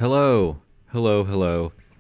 Hello.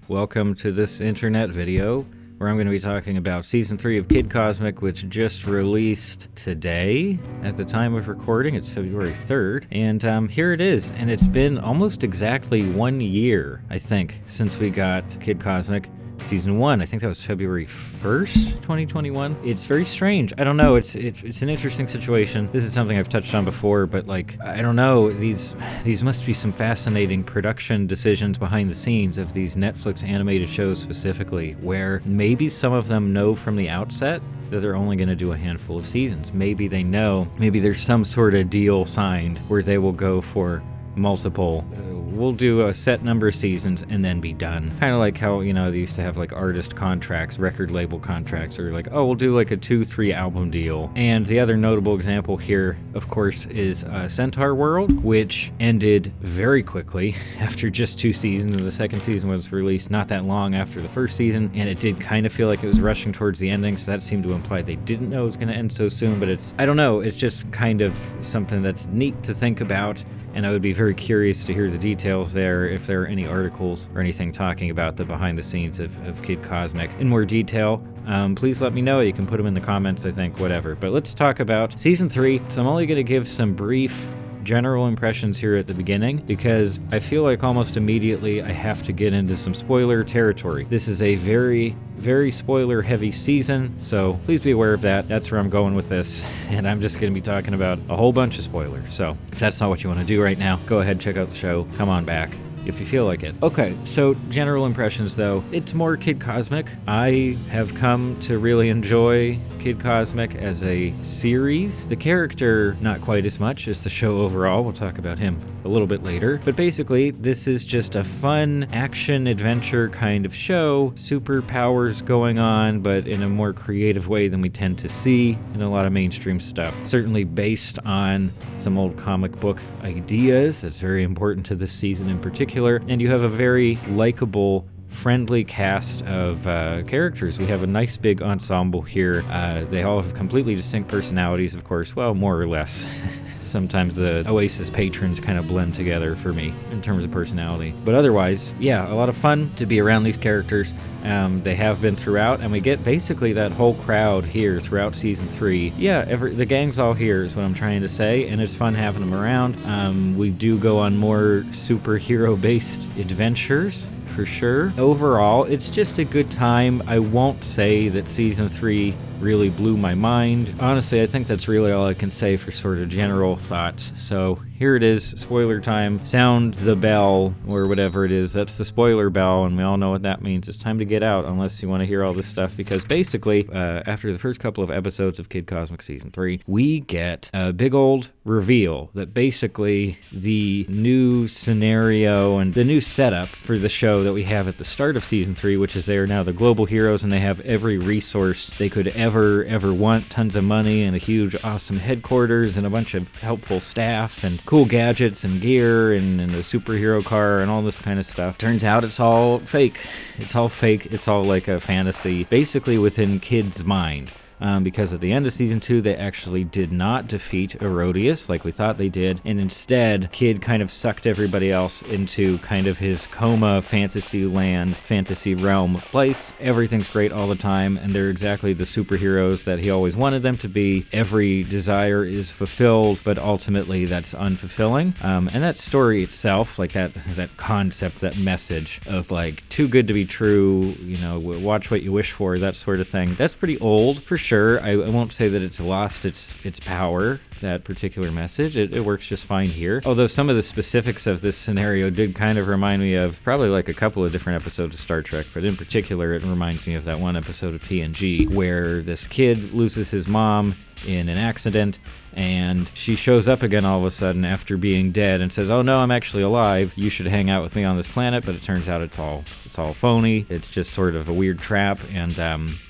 Welcome to this internet video where I'm going to be talking about Season 3 of Kid Cosmic, which just released today. At the time of recording, it's February 3rd, and here it is. And it's been almost exactly 1 year, I think, since we got Kid Cosmic Season 1. I think that was February 1st, 2021. It's very strange. I don't know. It's an interesting situation. This is something I've touched on before, but I don't know. These must be some fascinating production decisions behind the scenes of these Netflix animated shows specifically, where maybe some of them know from the outset that they're only going to do a handful of seasons. Maybe they know, maybe there's some sort of deal signed where they will go for multiple, we'll do a set number of seasons and then be done. Kind of like how, they used to have artist contracts, record label contracts, or we'll do a 2-3 album deal. And the other notable example here, of course, is Centaur World, which ended very quickly after just 2 seasons. The second season was released not that long after the first season, and it did kind of feel like it was rushing towards the ending, so that seemed to imply they didn't know it was going to end so soon, but I don't know, it's just kind of something that's neat to think about. And I would be very curious to hear the details there, if there are any articles or anything talking about the behind the scenes of Kid Cosmic in more detail. Please let me know. You can put them in the comments, I think, whatever. But let's talk about Season 3. So I'm only going to give some brief general impressions here at the beginning, because I feel like almost immediately I have to get into some spoiler territory. This is a very, very spoiler heavy season, so please be aware of that. That's where I'm going with this, and I'm just going to be talking about a whole bunch of spoilers. So if that's not what you want to do right now, go ahead, check out the show, come on back if you feel like it. Okay, so general impressions though, it's more Kid Cosmic. I have come to really enjoy Kid Cosmic as a series. The character, not quite as much as the show overall. We'll talk about him a little bit later. But basically, this is just a fun action-adventure kind of show. Superpowers going on, but in a more creative way than we tend to see in a lot of mainstream stuff. Certainly based on some old comic book ideas. That's very important to this season in particular. And you have a very likable, friendly cast of characters. We have a nice big ensemble here. They all have completely distinct personalities, of course, well, more or less. Sometimes the Oasis patrons kind of blend together for me in terms of personality. But otherwise, yeah, a lot of fun to be around these characters. They have been throughout, and we get basically that whole crowd here throughout Season 3. Yeah, the gang's all here is what I'm trying to say, and it's fun having them around. We do go on more superhero-based adventures, for sure. Overall, it's just a good time. I won't say that Season 3 really blew my mind. Honestly, I think that's really all I can say for sort of general thoughts. So here it is, spoiler time. Sound the bell, or whatever it is. That's the spoiler bell, and we all know what that means. It's time to get out, unless you want to hear all this stuff, because basically, after the first couple of episodes of Kid Cosmic Season 3, we get a big old reveal that basically the new scenario and the new setup for the show that we have at the start of Season 3, which is they are now the global heroes, and they have every resource they could ever want, tons of money and a huge awesome headquarters and a bunch of helpful staff and cool gadgets and gear and a superhero car and all this kind of stuff. Turns out it's all fake. It's all like a fantasy, basically within Kid's mind. Because at the end of Season 2, they actually did not defeat Erodius like we thought they did, and instead, Kid kind of sucked everybody else into kind of his coma fantasy land, fantasy realm place. Everything's great all the time, and they're exactly the superheroes that he always wanted them to be. Every desire is fulfilled, but ultimately that's unfulfilling. And that story itself, that concept, that message of too good to be true, watch what you wish for, that sort of thing, that's pretty old for sure. I won't say that it's lost its power, that particular message. It works just fine here. Although some of the specifics of this scenario did kind of remind me of probably a couple of different episodes of Star Trek, but in particular it reminds me of that one episode of TNG where this kid loses his mom in an accident, and she shows up again all of a sudden after being dead and says, "Oh no, I'm actually alive. You should hang out with me on this planet." But it turns out it's all phony. It's just sort of a weird trap, and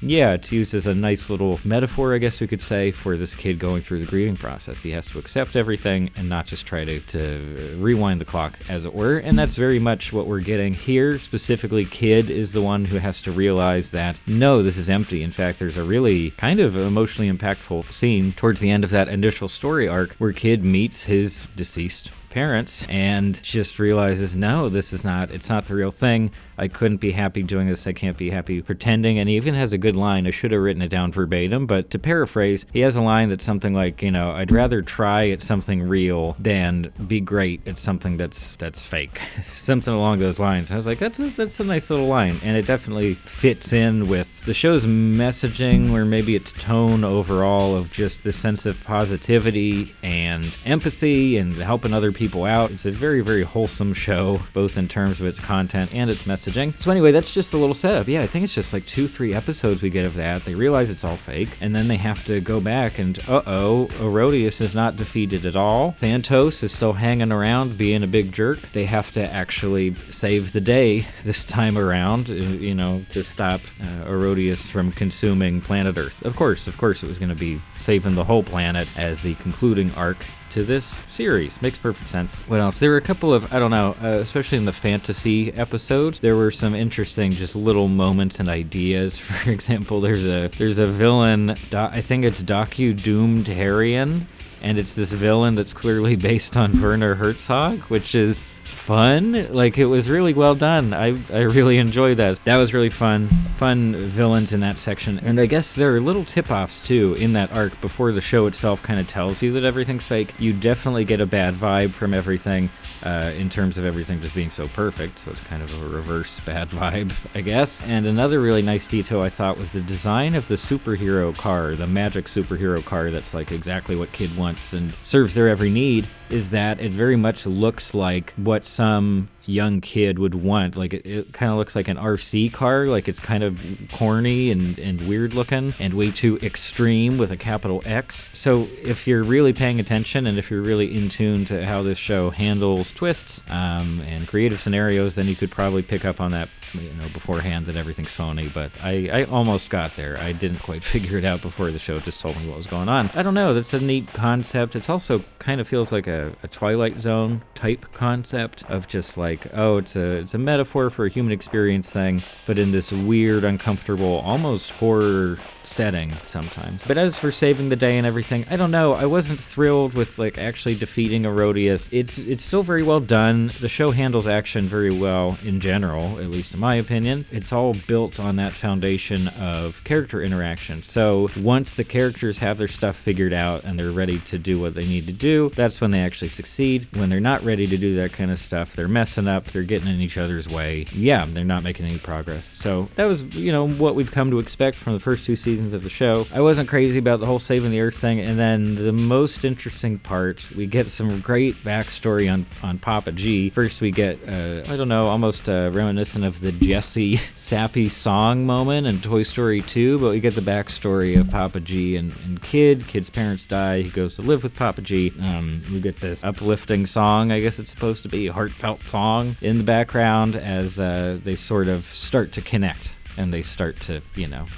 it's used as a nice little metaphor, I guess we could say, for this kid going through the grieving process. He has to accept everything and not just try to rewind the clock, as it were, and that's very much what we're getting here. Specifically, Kid is the one who has to realize that, no, this is empty. In fact, there's a really kind of emotionally impactful scene towards the end of that initial story arc where Kid meets his deceased parents and just realizes, no, it's not the real thing. I couldn't be happy doing this. I can't be happy pretending. And he even has a good line. I should have written it down verbatim, but to paraphrase, he has a line that's something like, I'd rather try at something real than be great at something that's fake. Something along those lines. I was like, that's a nice little line. And it definitely fits in with the show's messaging, or maybe its tone overall, of just the sense of positivity and empathy and helping other people out. It's a very, very wholesome show, both in terms of its content and its messaging. So anyway, that's just a little setup. Yeah, I think it's just like 2-3 episodes we get of that. They realize it's all fake, and then they have to go back and, Herodias is not defeated at all. Thantos is still hanging around being a big jerk. They have to actually save the day this time around, to stop Herodias from consuming planet Earth. Of course, it was going to be saving the whole planet as the concluding arc to this series. Makes perfect sense. What else? There were a couple of, especially in the fantasy episodes, there were some interesting just little moments and ideas. For example, there's a villain, I think it's Doku Doomed Harrian, and it's this villain that's clearly based on Werner Herzog, which is fun. Like, it was really well done. I really enjoyed that. That was really fun. Fun villains in that section. And I guess there are little tip-offs, too, in that arc before the show itself kind of tells you that everything's fake. You definitely get a bad vibe from everything, in terms of everything just being so perfect. So it's kind of a reverse bad vibe, I guess. And another really nice detail I thought was the design of the superhero car, the magic superhero car that's like exactly what Kid wants and serves their every need, is that it very much looks like what some young kid would want. Like, it kind of looks like an RC car. Like, it's kind of corny and weird looking and way too extreme with a capital X. So if you're really paying attention and if you're really in tune to how this show handles twists and creative scenarios, then you could probably pick up on that beforehand, that everything's phony. But I almost got there. I didn't quite figure it out before the show just told me what was going on. I don't know. That's a neat concept. It's also kind of feels like a Twilight Zone type concept of just like, it's a metaphor for a human experience thing, but in this weird, uncomfortable, almost horror setting sometimes. But as for saving the day and everything, I don't know. I wasn't thrilled with like actually defeating Herodias. It's still very well done. The show handles action very well in general, at least in my opinion. It's all built on that foundation of character interaction. So once the characters have their stuff figured out and they're ready to do what they need to do, that's when they actually succeed. When they're not ready to do that kind of stuff, they're messing up, they're getting in each other's way. Yeah, they're not making any progress. So that was, what we've come to expect from the first 2 seasons of the show. I wasn't crazy about the whole saving the Earth thing, and then the most interesting part, we get some great backstory on Papa G. First we get, almost reminiscent of the Jessie sappy song moment in Toy Story 2, but we get the backstory of Papa G and Kid's parents die, he goes to live with Papa G. We get this uplifting song, I guess it's supposed to be a heartfelt song in the background as they sort of start to connect. And they start to,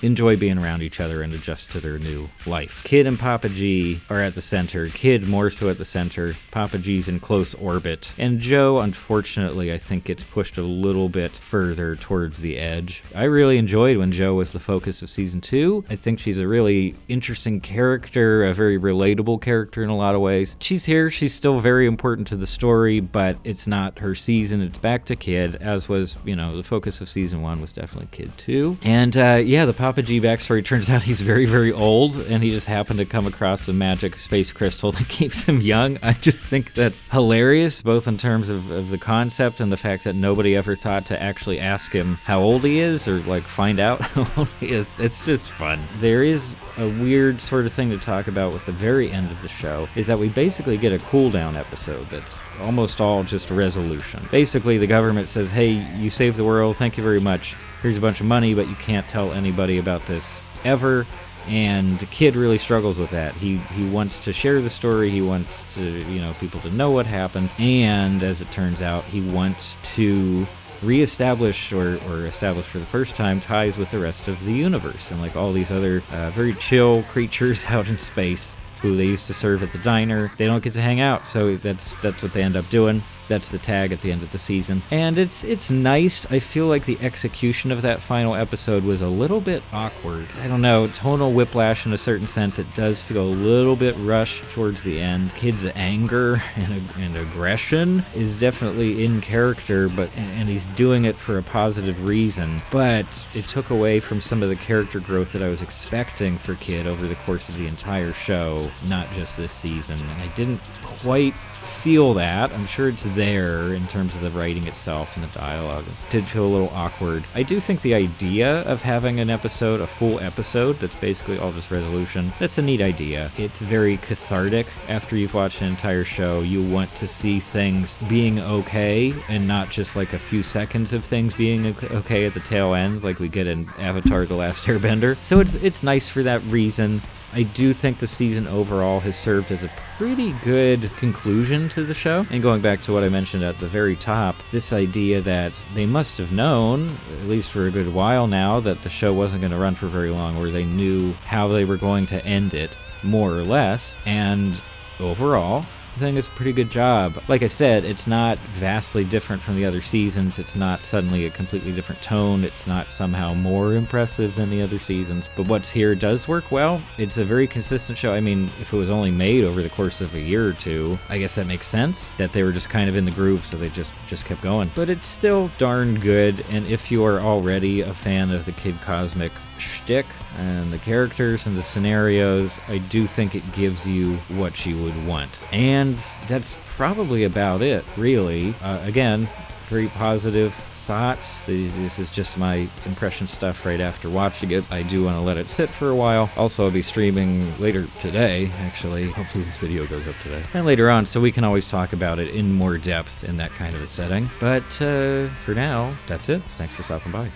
enjoy being around each other and adjust to their new life. Kid and Papa G are at the center. Kid more so at the center. Papa G's in close orbit. And Joe, unfortunately, I think gets pushed a little bit further towards the edge. I really enjoyed when Joe was the focus of season 2. I think she's a really interesting character, a very relatable character in a lot of ways. She's here. She's still very important to the story, but it's not her season. It's back to Kid, as was, the focus of season 1 was definitely Kid 2. And the Papa G backstory turns out he's very, very old, and he just happened to come across a magic space crystal that keeps him young. I just think that's hilarious, both in terms of the concept and the fact that nobody ever thought to actually ask him how old he is or like find out how old he is. It's just fun. There is a weird sort of thing to talk about with the very end of the show, is that we basically get a cool down episode that's almost all just a resolution. Basically, the government says, hey, you saved the world, thank you very much. Here's a bunch of money, but you can't tell anybody about this ever. And the Kid really struggles with that. He wants to share the story. He wants to, people to know what happened. And as it turns out, he wants to reestablish or establish for the first time ties with the rest of the universe and like all these other very chill creatures out in space who they used to serve at the diner. They don't get to hang out, so that's what they end up doing. That's the tag at the end of the season. And it's nice. I feel like the execution of that final episode was a little bit awkward. I don't know, tonal whiplash in a certain sense. It does feel a little bit rushed towards the end. Kid's anger and aggression is definitely in character, and he's doing it for a positive reason. But it took away from some of the character growth that I was expecting for Kid over the course of the entire show, not just this season. And I didn't quite feel that. I'm sure it's there in terms of the writing itself and the dialogue. It did feel a little awkward. I do think the idea of having an episode, a full episode, that's basically all just resolution, that's a neat idea. It's very cathartic after you've watched an entire show. You want to see things being okay and not just like a few seconds of things being okay at the tail end like we get in Avatar: The Last Airbender. So it's nice for that reason. I do think the season overall has served as a pretty good conclusion to the show. And going back to what I mentioned at the very top, this idea that they must have known, at least for a good while now, that the show wasn't going to run for very long, or they knew how they were going to end it, more or less. And overall, I think it's a pretty good job. Like I said, it's not vastly different from the other seasons. It's not suddenly a completely different tone. It's not somehow more impressive than the other seasons. But what's here does work well. It's a very consistent show. I mean, if it was only made over the course of a year or two, I guess that makes sense, that they were just kind of in the groove, so they just kept going. But it's still darn good, and if you are already a fan of the Kid Cosmic shtick and the characters and the scenarios, I do think it gives you what you would want. And that's probably about it, really. Again, very positive thoughts. This is just my impression stuff right after watching it. I do want to let it sit for a while. Also, I'll be streaming later today, actually. Hopefully this video goes up today. And later on, so we can always talk about it in more depth in that kind of a setting. But for now, that's it. Thanks for stopping by.